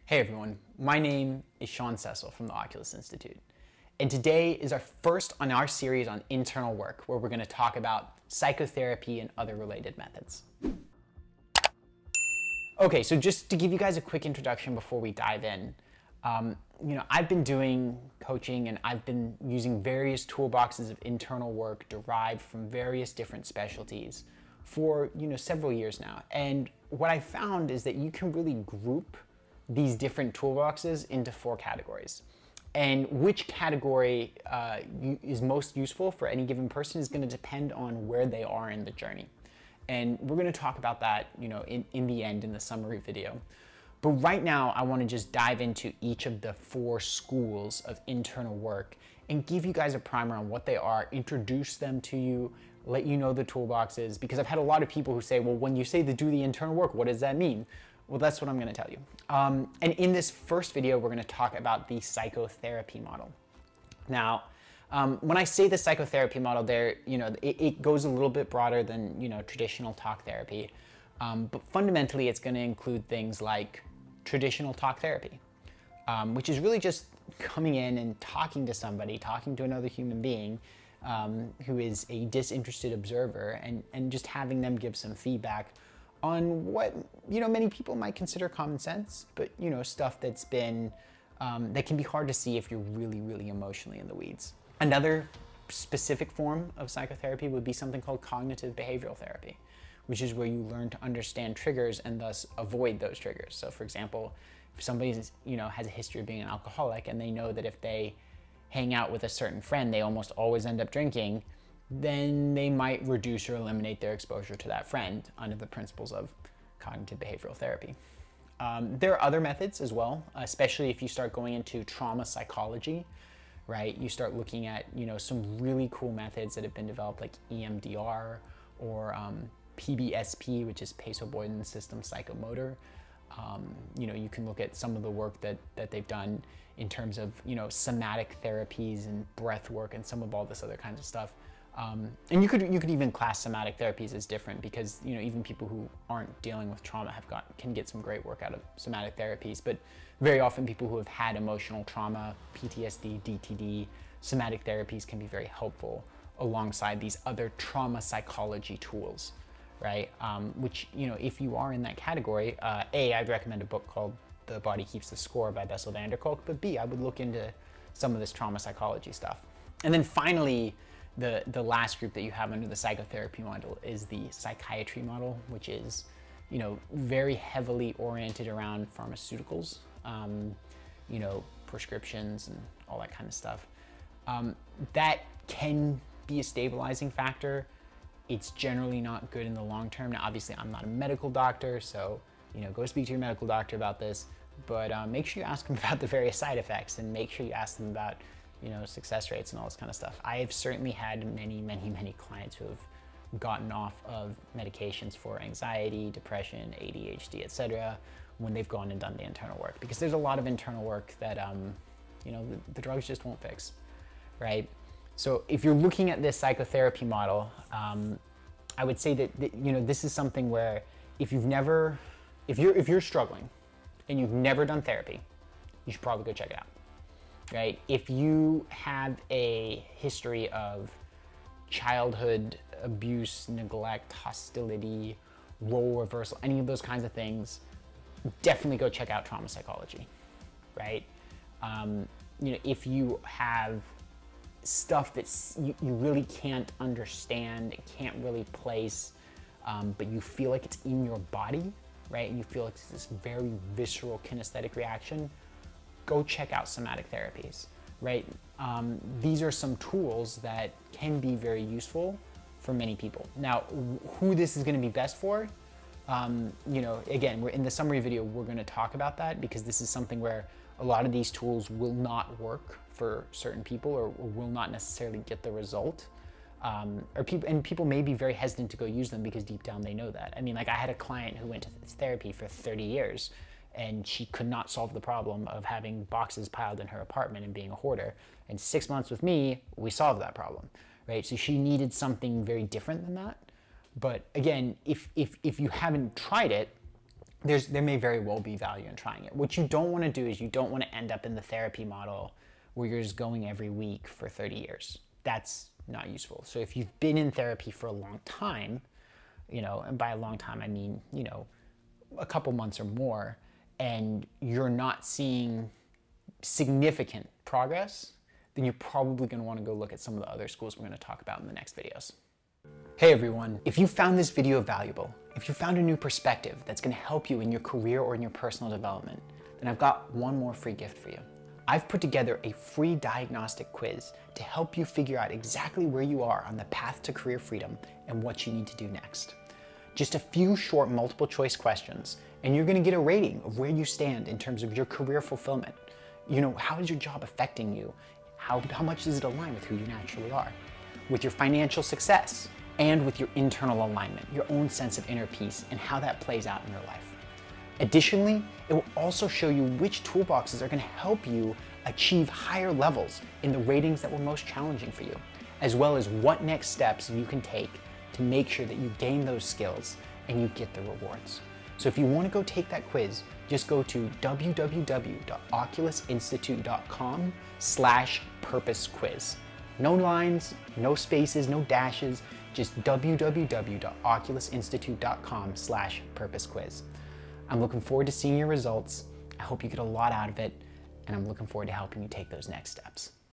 Hey everyone, my name is Sean Cecil from the Oculus Institute, and today is our first on our series on internal work, where we're going to talk about psychotherapy and other related methods. Okay, so just to give you guys a quick introduction before we dive in, I've been doing coaching and I've been using various toolboxes of internal work derived from various different specialties for several years now. And what I found is that you can really group these different toolboxes into 4 categories. And which category is most useful for any given person is going to depend on where they are in the journey. And we're going to talk about that in the end in the summary video. But right now, I want to just dive into each of the 4 schools of internal work and give you guys a primer on what they are, introduce them to you, let you know the toolboxes, because I've had a lot of people who say, well, when you say to do the internal work, what does that mean? Well, that's what I'm going to tell you. And in this first video, we're going to talk about the psychotherapy model. Now, when I say the psychotherapy model, it goes a little bit broader than traditional talk therapy, but fundamentally, it's going to include things like traditional talk therapy, which is really just coming in and talking to somebody, talking to another human being who is a disinterested observer, and just having them give some feedback on what many people might consider common sense, but stuff that's been that can be hard to see if you're really emotionally in the weeds. Another specific form of psychotherapy would be something called cognitive behavioral therapy, which is where you learn to understand triggers and thus avoid those triggers. So for example, if somebody has a history of being an alcoholic and they know that if they hang out with a certain friend, they almost always end up drinking, then they might reduce or eliminate their exposure to that friend under the principles of cognitive behavioral therapy. There are other methods as well, especially if you start going into trauma psychology, right? You start looking at some really cool methods that have been developed, like EMDR or PBSP, which is pace avoidance system psychomotor. You can look at some of the work that they've done in terms of somatic therapies and breath work and some of all this other kinds of stuff. And you could even class somatic therapies as different, because even people who aren't dealing with trauma can get some great work out of somatic therapies. But very often people who have had emotional trauma, PTSD, DTD, somatic therapies can be very helpful alongside these other trauma psychology tools, right? Which if you are in that category, A, I'd recommend a book called The Body Keeps the Score by Bessel van der Kolk, but B, I would look into some of this trauma psychology stuff. And then finally, the last group that you have under the psychotherapy model is the psychiatry model, which is, very heavily oriented around pharmaceuticals, prescriptions and all that kind of stuff. That can be a stabilizing factor. It's generally not good in the long term. Now, obviously, I'm not a medical doctor, so, go speak to your medical doctor about this, but make sure you ask them about the various side effects, and make sure you ask them about success rates and all this kind of stuff. I have certainly had many clients who have gotten off of medications for anxiety, depression, ADHD, etc., when they've gone and done the internal work, because there's a lot of internal work that the drugs just won't fix, right? So if you're looking at this psychotherapy model, I would say that this is something where if you're struggling and you've never done therapy, you should probably go check it out. Right? If you have a history of childhood abuse, neglect, hostility, role reversal, any of those kinds of things, definitely go check out trauma psychology, right? If you have stuff that you really can't understand, can't really place, but you feel like it's in your body, right? And you feel like it's this very visceral kinesthetic reaction, go check out somatic therapies, right? These are some tools that can be very useful for many people. Now, who this is going to be best for, again, we're in the summary video, we're going to talk about that, because this is something where a lot of these tools will not work for certain people, or will not necessarily get the result. People may be very hesitant to go use them because deep down they know that. I mean, like, I had a client who went to therapy for 30 years, and she could not solve the problem of having boxes piled in her apartment and being a hoarder. And 6 months with me, we solved that problem, right? So she needed something very different than that. But again, if you haven't tried it, there may very well be value in trying it. What you don't want to do is you don't want to end up in the therapy model where you're just going every week for 30 years. That's not useful. So if you've been in therapy for a long time, and by a long time I mean, a couple months or more, and you're not seeing significant progress, then you're probably going to want to go look at some of the other schools we're going to talk about in the next videos. Hey everyone, if you found this video valuable, if you found a new perspective that's going to help you in your career or in your personal development, then I've got one more free gift for you. I've put together a free diagnostic quiz to help you figure out exactly where you are on the path to career freedom and what you need to do next. Just a few short multiple choice questions, and you're going to get a rating of where you stand in terms of your career fulfillment. How is your job affecting you? How much does it align with who you naturally are? With your financial success, and with your internal alignment, your own sense of inner peace, and how that plays out in your life. Additionally, it will also show you which toolboxes are going to help you achieve higher levels in the ratings that were most challenging for you, as well as what next steps you can take to make sure that you gain those skills and you get the rewards. So if you want to go take that quiz, just go to www.oculusinstitute.com/purposequiz. No lines, no spaces, no dashes, just www.oculusinstitute.com/purposequiz. I'm looking forward to seeing your results. I hope you get a lot out of it, and I'm looking forward to helping you take those next steps.